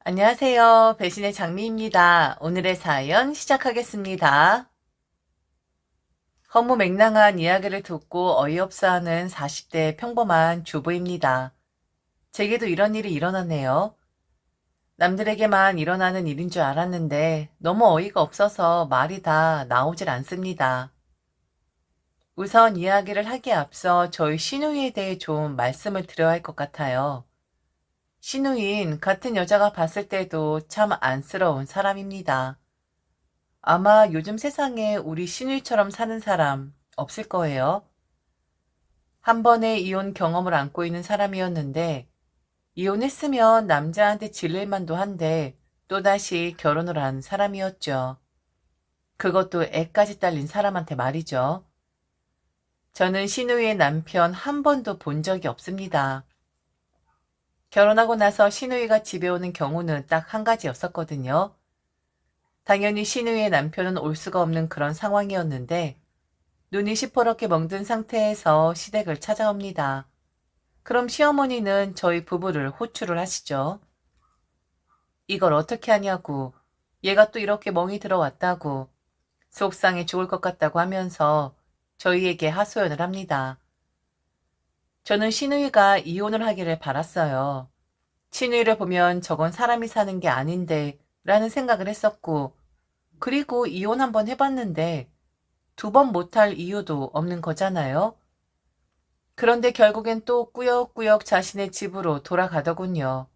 안녕하세요. 배신의 장미입니다. 오늘의 사연 시작하겠습니다. 허무맹랑한 이야기를 듣고 어이없어하는 40대 평범한 주부입니다. 제게도 이런 일이 일어났네요. 남들에게만 일어나는 일인 줄 알았는데 너무 어이가 없어서 말이 다 나오질 않습니다. 우선 이야기를 하기에 앞서 저희 시누이에 대해 좀 말씀을 드려야 할 것 같아요. 시누이인 같은 여자가 봤을 때도 참 안쓰러운 사람입니다. 아마 요즘 세상에 우리 시누이처럼 사는 사람 없을 거예요. 한 번의 이혼 경험을 안고 있는 사람이었는데 이혼했으면 남자한테 질릴 만도 한데 또다시 결혼을 한 사람이었죠. 그것도 애까지 딸린 사람한테 말이죠. 저는 시누이의 남편 한 번도 본 적이 없습니다. 결혼하고 나서 시누이가 집에 오는 경우는 딱 한 가지였었거든요. 당연히 시누이의 남편은 올 수가 없는 그런 상황이었는데 눈이 시퍼렇게 멍든 상태에서 시댁을 찾아옵니다. 그럼 시어머니는 저희 부부를 호출을 하시죠. 이걸 어떻게 하냐고, 얘가 또 이렇게 멍이 들어왔다고, 속상해 죽을 것 같다고 하면서 저희에게 하소연을 합니다. 저는 시누이가 이혼을 하기를 바랐어요. 시누이를 보면 저건 사람이 사는 게 아닌데 라는 생각을 했었고, 그리고 이혼 한번 해봤는데 두 번 못할 이유도 없는 거잖아요. 그런데 결국엔 또 꾸역꾸역 자신의 집으로 돌아가더군요.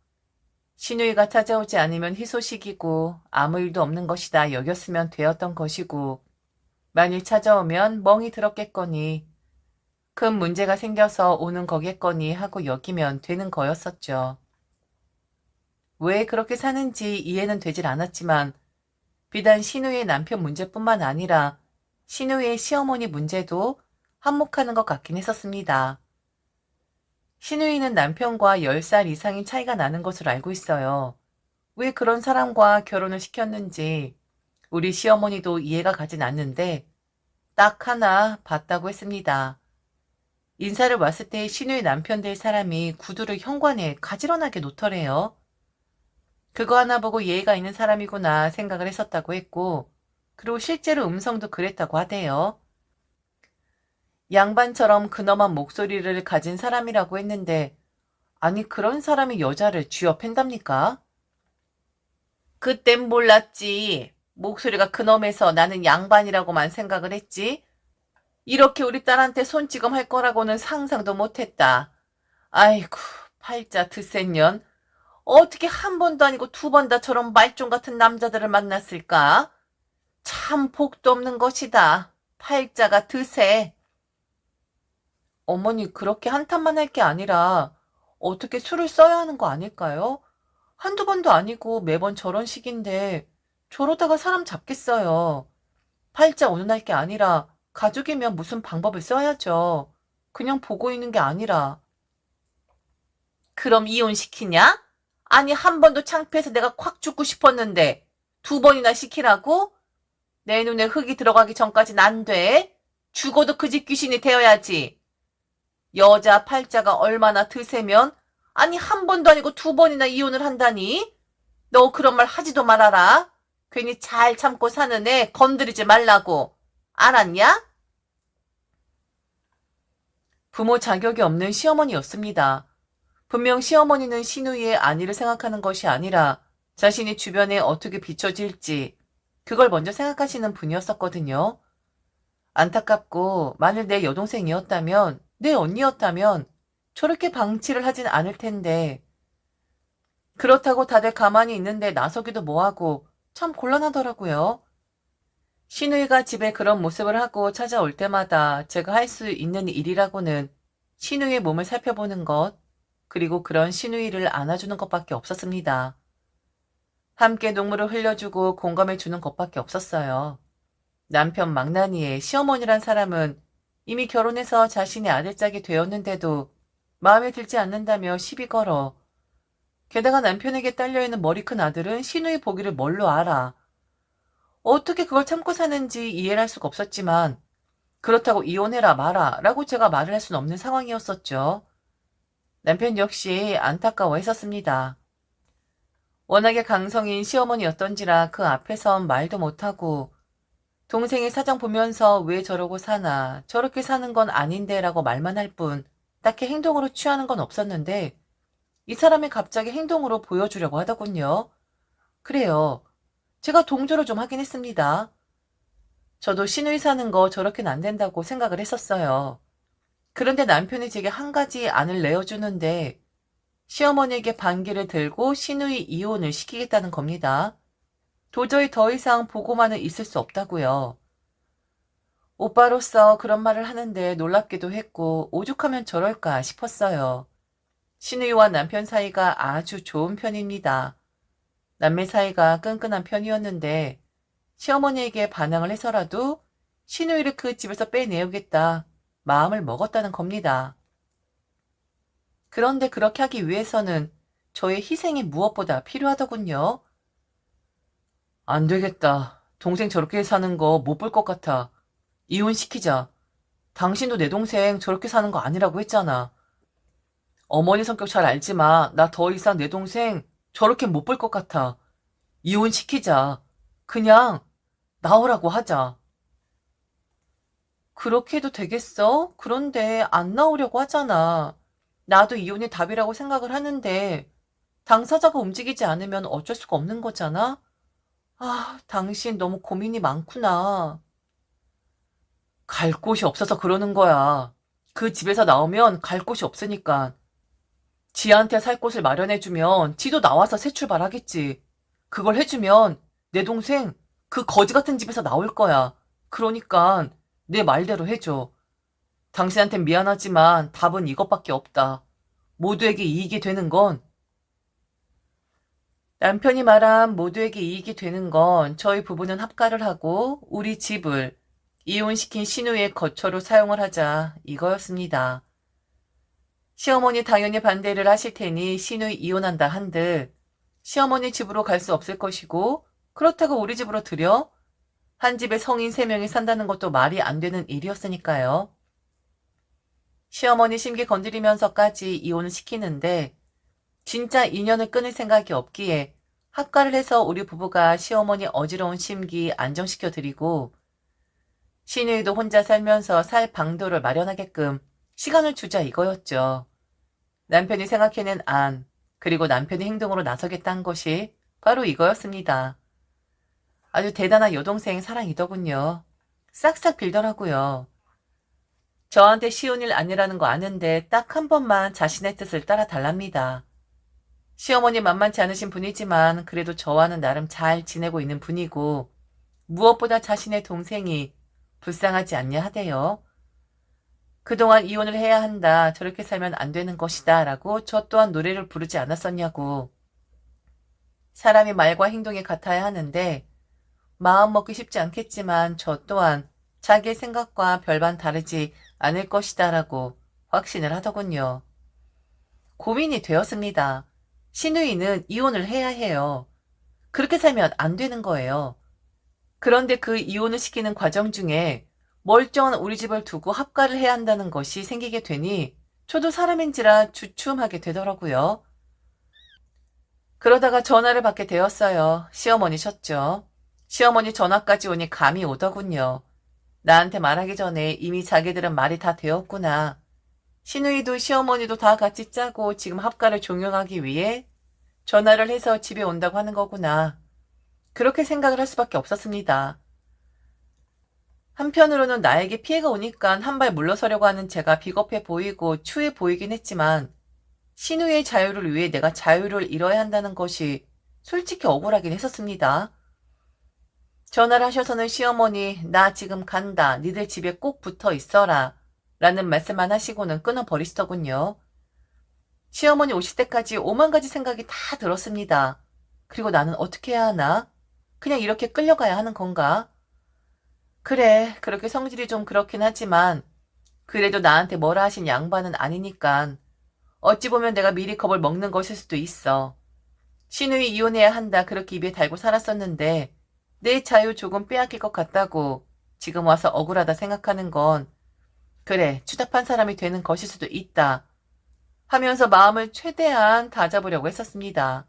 시누이가 찾아오지 않으면 희소식이고 아무 일도 없는 것이다 여겼으면 되었던 것이고 만일 찾아오면 멍이 들었겠거니 큰 문제가 생겨서 오는 거겠거니 하고 여기면 되는 거였었죠. 왜 그렇게 사는지 이해는 되질 않았지만 비단 시누이의 남편 문제뿐만 아니라 시누이의 시어머니 문제도 한몫하는 것 같긴 했었습니다. 시누이는 남편과 10살 이상인 차이가 나는 것으로 알고 있어요. 왜 그런 사람과 결혼을 시켰는지 우리 시어머니도 이해가 가진 않는데 딱 하나 봤다고 했습니다. 인사를 왔을 때 시누이 남편 될 사람이 구두를 현관에 가지런하게 놓더래요. 그거 하나 보고 예의가 있는 사람이구나 생각을 했었다고 했고 그리고 실제로 음성도 그랬다고 하대요. 양반처럼 근엄한 목소리를 가진 사람이라고 했는데 아니 그런 사람이 여자를 쥐어 팬답니까? 그땐 몰랐지. 목소리가 근엄해서 나는 양반이라고만 생각을 했지. 이렇게 우리 딸한테 손찌검 할 거라고는 상상도 못했다. 아이고 팔자 드센 년. 어떻게 한 번도 아니고 두 번 다 저런 말종 같은 남자들을 만났을까? 참 복도 없는 것이다. 팔자가 드세. 어머니 그렇게 한탄만 할 게 아니라 어떻게 술을 써야 하는 거 아닐까요? 한두 번도 아니고 매번 저런 식인데 저러다가 사람 잡겠어요. 팔자 오는할 게 아니라 가족이면 무슨 방법을 써야죠. 그냥 보고 있는 게 아니라. 그럼 이혼시키냐? 아니 한 번도 창피해서 내가 콱 죽고 싶었는데 두 번이나 시키라고? 내 눈에 흙이 들어가기 전까진 안 돼. 죽어도 그 집 귀신이 되어야지. 여자 팔자가 얼마나 드세면 아니 한 번도 아니고 두 번이나 이혼을 한다니? 너 그런 말 하지도 말아라. 괜히 잘 참고 사는 애 건드리지 말라고. 알았냐? 부모 자격이 없는 시어머니였습니다. 분명 시어머니는 시누이의 안위를 생각하는 것이 아니라 자신이 주변에 어떻게 비춰질지 그걸 먼저 생각하시는 분이었었거든요. 안타깝고 만일 내 여동생이었다면 내 언니였다면 저렇게 방치를 하진 않을 텐데 그렇다고 다들 가만히 있는데 나서기도 뭐하고 참 곤란하더라고요. 시누이가 집에 그런 모습을 하고 찾아올 때마다 제가 할 수 있는 일이라고는 시누이의 몸을 살펴보는 것, 그리고 그런 시누이를 안아주는 것밖에 없었습니다. 함께 눈물을 흘려주고 공감해주는 것밖에 없었어요. 남편 망나니의 시어머니란 사람은 이미 결혼해서 자신의 아들짝이 되었는데도 마음에 들지 않는다며 시비 걸어. 게다가 남편에게 딸려있는 머리 큰 아들은 시누이 보기를 뭘로 알아. 어떻게 그걸 참고 사는지 이해를 할 수가 없었지만 그렇다고 이혼해라 마라 라고 제가 말을 할 수는 없는 상황이었었죠. 남편 역시 안타까워했었습니다. 워낙에 강성인 시어머니였던지라 그 앞에선 말도 못하고 동생이 사정 보면서 왜 저러고 사나, 저렇게 사는 건 아닌데 라고 말만 할 뿐 딱히 행동으로 취하는 건 없었는데 이 사람이 갑자기 행동으로 보여주려고 하더군요. 그래요. 제가 동조를 좀 하긴 했습니다. 저도 시누이 사는 거 저렇게는 안 된다고 생각을 했었어요. 그런데 남편이 제게 한 가지 안을 내어주는데 시어머니에게 반기를 들고 시누이 이혼을 시키겠다는 겁니다. 도저히 더 이상 보고만은 있을 수 없다고요. 오빠로서 그런 말을 하는데 놀랍기도 했고 오죽하면 저럴까 싶었어요. 시누이와 남편 사이가 아주 좋은 편입니다. 남매 사이가 끈끈한 편이었는데 시어머니에게 반항을 해서라도 시누이를 그 집에서 빼내오겠다 마음을 먹었다는 겁니다. 그런데 그렇게 하기 위해서는 저의 희생이 무엇보다 필요하더군요. 안 되겠다. 동생 저렇게 사는 거 못 볼 것 같아. 이혼시키자. 당신도 내 동생 저렇게 사는 거 아니라고 했잖아. 어머니 성격 잘 알지만 나 더 이상 내 동생 저렇게 못 볼 것 같아. 이혼시키자. 그냥 나오라고 하자. 그렇게 해도 되겠어? 그런데 안 나오려고 하잖아. 나도 이혼이 답이라고 생각을 하는데 당사자가 움직이지 않으면 어쩔 수가 없는 거잖아? 아, 당신 너무 고민이 많구나. 갈 곳이 없어서 그러는 거야. 그 집에서 나오면 갈 곳이 없으니까. 지한테 살 곳을 마련해주면 지도 나와서 새 출발하겠지. 그걸 해주면 내 동생 그 거지 같은 집에서 나올 거야. 그러니까 내 말대로 해줘. 당신한텐 미안하지만 답은 이것밖에 없다. 모두에게 이익이 되는 건 남편이 말한 모두에게 이익이 되는 건 저희 부부는 합가를 하고 우리 집을 이혼시킨 신우의 거처로 사용을 하자 이거였습니다. 시어머니 당연히 반대를 하실 테니 신우 이혼한다 한들 시어머니 집으로 갈 수 없을 것이고 그렇다고 우리 집으로 들여? 한 집에 성인 3명이 산다는 것도 말이 안 되는 일이었으니까요. 시어머니 심기 건드리면서까지 이혼을 시키는데 진짜 인연을 끊을 생각이 없기에 합가를 해서 우리 부부가 시어머니 어지러운 심기 안정시켜드리고 시누이도 혼자 살면서 살 방도를 마련하게끔 시간을 주자 이거였죠. 남편이 생각해낸 안, 그리고 남편이 행동으로 나서겠다는 것이 바로 이거였습니다. 아주 대단한 여동생 사랑이더군요. 싹싹 빌더라고요. 저한테 쉬운 일 아니라는 거 아는데 딱 한 번만 자신의 뜻을 따라 달랍니다. 시어머니 만만치 않으신 분이지만 그래도 저와는 나름 잘 지내고 있는 분이고 무엇보다 자신의 동생이 불쌍하지 않냐 하대요. 그동안 이혼을 해야 한다. 저렇게 살면 안 되는 것이다. 라고 저 또한 노래를 부르지 않았었냐고. 사람이 말과 행동이 같아야 하는데 마음 먹기 쉽지 않겠지만 저 또한 자기의 생각과 별반 다르지 않을 것이다. 라고 확신을 하더군요. 고민이 되었습니다. 시누이는 이혼을 해야 해요. 그렇게 살면 안 되는 거예요. 그런데 그 이혼을 시키는 과정 중에 멀쩡한 우리 집을 두고 합가를 해야 한다는 것이 생기게 되니 저도 사람인지라 주춤하게 되더라고요. 그러다가 전화를 받게 되었어요. 시어머니셨죠. 시어머니 전화까지 오니 감이 오더군요. 나한테 말하기 전에 이미 자기들은 말이 다 되었구나. 시누이도 시어머니도 다 같이 짜고 지금 합가를 종용하기 위해 전화를 해서 집에 온다고 하는 거구나. 그렇게 생각을 할 수밖에 없었습니다. 한편으로는 나에게 피해가 오니까 한 발 물러서려고 하는 제가 비겁해 보이고 추해 보이긴 했지만 신우의 자유를 위해 내가 자유를 잃어야 한다는 것이 솔직히 억울하긴 했었습니다. 전화를 하셔서는 시어머니 나 지금 간다. 니들 집에 꼭 붙어 있어라. 라는 말씀만 하시고는 끊어버리시더군요. 시어머니 오실 때까지 오만 가지 생각이 다 들었습니다. 그리고 나는 어떻게 해야 하나? 그냥 이렇게 끌려가야 하는 건가? 그래, 그렇게 성질이 좀 그렇긴 하지만 그래도 나한테 뭐라 하신 양반은 아니니까 어찌 보면 내가 미리 겁을 먹는 것일 수도 있어. 신우이 이혼해야 한다 그렇게 입에 달고 살았었는데 내 자유 조금 빼앗길 것 같다고 지금 와서 억울하다 생각하는 건 그래, 추잡한 사람이 되는 것일 수도 있다 하면서 마음을 최대한 다잡으려고 했었습니다.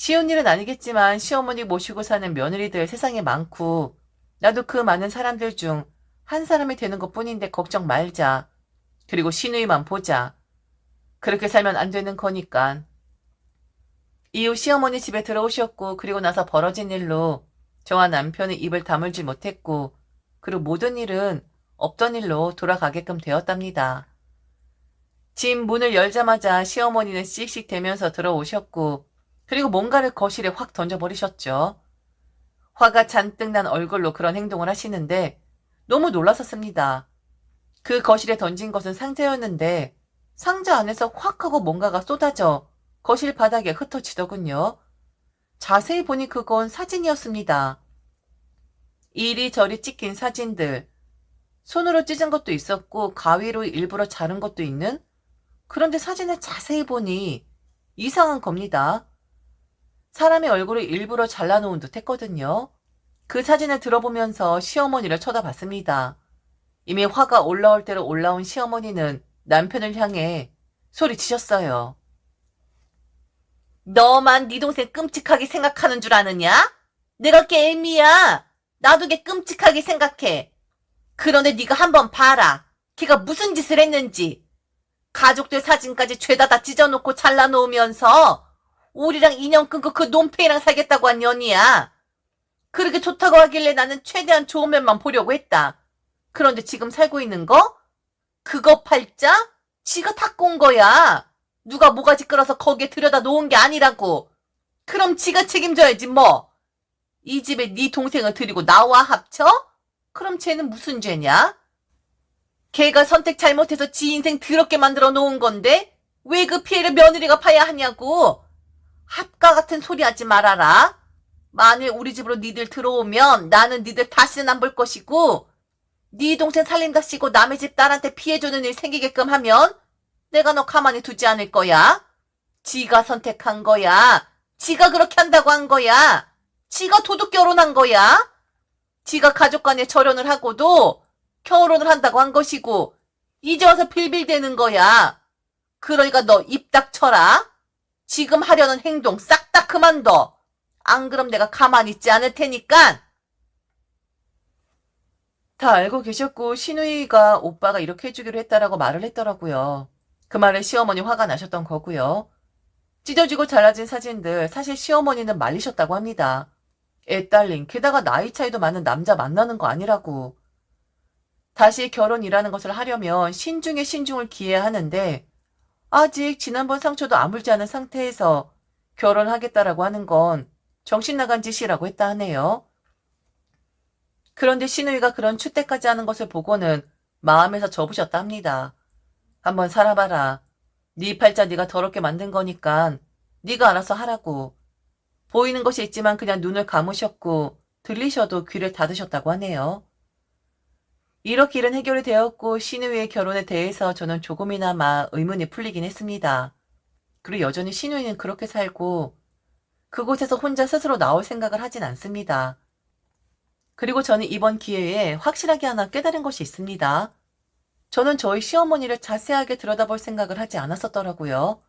쉬운 일은 아니겠지만 시어머니 모시고 사는 며느리들 세상에 많고 나도 그 많은 사람들 중 한 사람이 되는 것뿐인데 걱정 말자. 그리고 시누이만 보자. 그렇게 살면 안 되는 거니까. 이후 시어머니 집에 들어오셨고 그리고 나서 벌어진 일로 저와 남편이 입을 다물지 못했고 그리고 모든 일은 없던 일로 돌아가게끔 되었답니다. 집 문을 열자마자 시어머니는 씩씩대면서 들어오셨고 그리고 뭔가를 거실에 확 던져버리셨죠. 화가 잔뜩 난 얼굴로 그런 행동을 하시는데 너무 놀라셨습니다. 그 거실에 던진 것은 상자였는데 상자 안에서 확 하고 뭔가가 쏟아져 거실 바닥에 흩어지더군요. 자세히 보니 그건 사진이었습니다. 이리저리 찍힌 사진들, 손으로 찢은 것도 있었고 가위로 일부러 자른 것도 있는. 그런데 사진을 자세히 보니 이상한 겁니다. 사람의 얼굴을 일부러 잘라놓은 듯 했거든요. 그 사진을 들어보면서 시어머니를 쳐다봤습니다. 이미 화가 올라올 대로 올라온 시어머니는 남편을 향해 소리치셨어요. 너만 네 동생 끔찍하게 생각하는 줄 아느냐? 내가 게임이야. 나도 걔 끔찍하게 생각해. 그런데 네가 한번 봐라. 걔가 무슨 짓을 했는지. 가족들 사진까지 죄다 다 찢어놓고 잘라놓으면서 우리랑 인연 끊고 그 놈팽이랑 살겠다고 한 년이야. 그렇게 좋다고 하길래 나는 최대한 좋은 면만 보려고 했다. 그런데 지금 살고 있는 거? 그거 팔자? 지가 닦고 온 거야. 누가 모가지 끌어서 거기에 들여다 놓은 게 아니라고. 그럼 지가 책임져야지 뭐. 이 집에 네 동생을 들이고 나와 합쳐? 그럼 쟤는 무슨 죄냐? 걔가 선택 잘못해서 지 인생 더럽게 만들어 놓은 건데 왜 그 피해를 며느리가 봐야 하냐고. 합가 같은 소리 하지 말아라. 만일 우리 집으로 니들 들어오면 나는 니들 다시는 안 볼 것이고 네 동생 살림답시고 남의 집 딸한테 피해주는 일 생기게끔 하면 내가 너 가만히 두지 않을 거야. 지가 선택한 거야. 지가 그렇게 한다고 한 거야. 지가 도둑 결혼한 거야. 지가 가족 간에 절연을 하고도 결혼을 한다고 한 것이고 이제 와서 빌빌대는 거야. 그러니까 너 입 닥쳐라. 지금 하려는 행동 싹 다 그만둬. 안 그럼 내가 가만히 있지 않을 테니까. 다 알고 계셨고 시누이가 오빠가 이렇게 해주기로 했다라고 말을 했더라고요. 그 말에 시어머니 화가 나셨던 거고요. 찢어지고 잘라진 사진들 사실 시어머니는 말리셨다고 합니다. 애 딸린 게다가 나이 차이도 많은 남자 만나는 거 아니라고. 다시 결혼이라는 것을 하려면 신중에 신중을 기해야 하는데 아직 지난번 상처도 아물지 않은 상태에서 결혼하겠다라고 하는 건 정신 나간 짓이라고 했다 하네요. 그런데 시누이가 그런 추때까지 하는 것을 보고는 마음에서 접으셨다 합니다. 한번 살아봐라. 네 팔자 네가 더럽게 만든 거니까 네가 알아서 하라고. 보이는 것이 있지만 그냥 눈을 감으셨고 들리셔도 귀를 닫으셨다고 하네요. 이렇게 일은 해결이 되었고 시누이의 결혼에 대해서 저는 조금이나마 의문이 풀리긴 했습니다. 그리고 여전히 시누이는 그렇게 살고 그곳에서 혼자 스스로 나올 생각을 하진 않습니다. 그리고 저는 이번 기회에 확실하게 하나 깨달은 것이 있습니다. 저는 저희 시어머니를 자세하게 들여다볼 생각을 하지 않았었더라고요.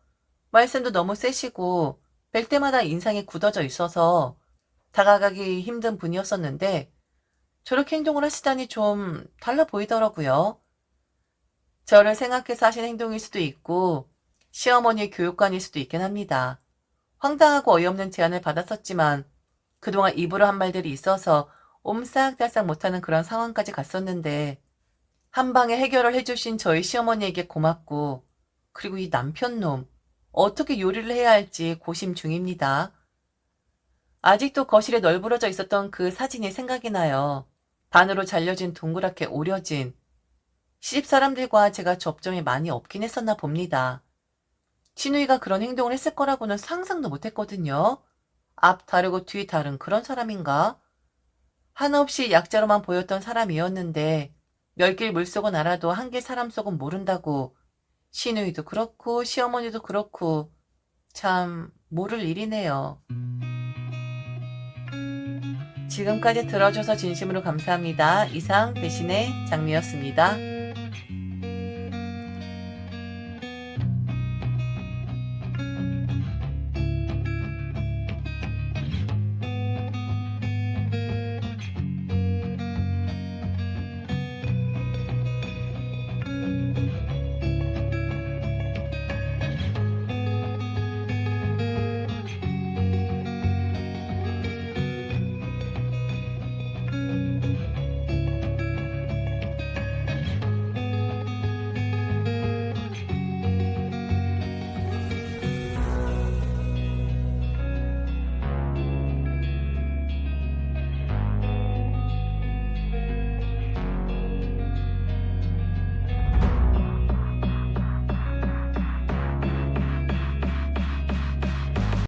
말씀도 너무 세시고 뵐 때마다 인상이 굳어져 있어서 다가가기 힘든 분이었었는데 저렇게 행동을 하시다니 좀 달라 보이더라고요. 저를 생각해서 하신 행동일 수도 있고 시어머니의 교육관일 수도 있긴 합니다. 황당하고 어이없는 제안을 받았었지만 그동안 입으로 한 말들이 있어서 옴싹달싹 못하는 그런 상황까지 갔었는데 한 방에 해결을 해주신 저희 시어머니에게 고맙고 그리고 이 남편놈 어떻게 요리를 해야 할지 고심 중입니다. 아직도 거실에 널브러져 있었던 그 사진이 생각이 나요. 반으로 잘려진 동그랗게 오려진 시집 사람들과 제가 접점이 많이 없긴 했었나 봅니다. 시누이가 그런 행동을 했을 거라고는 상상도 못했거든요. 앞 다르고 뒤 다른 그런 사람인가? 한없이 약자로만 보였던 사람이었는데 멸길 물속은 알아도 한길 사람 속은 모른다고 시누이도 그렇고 시어머니도 그렇고 참 모를 일이네요. 지금까지 들어줘서 진심으로 감사합니다. 이상 대신의 장미였습니다.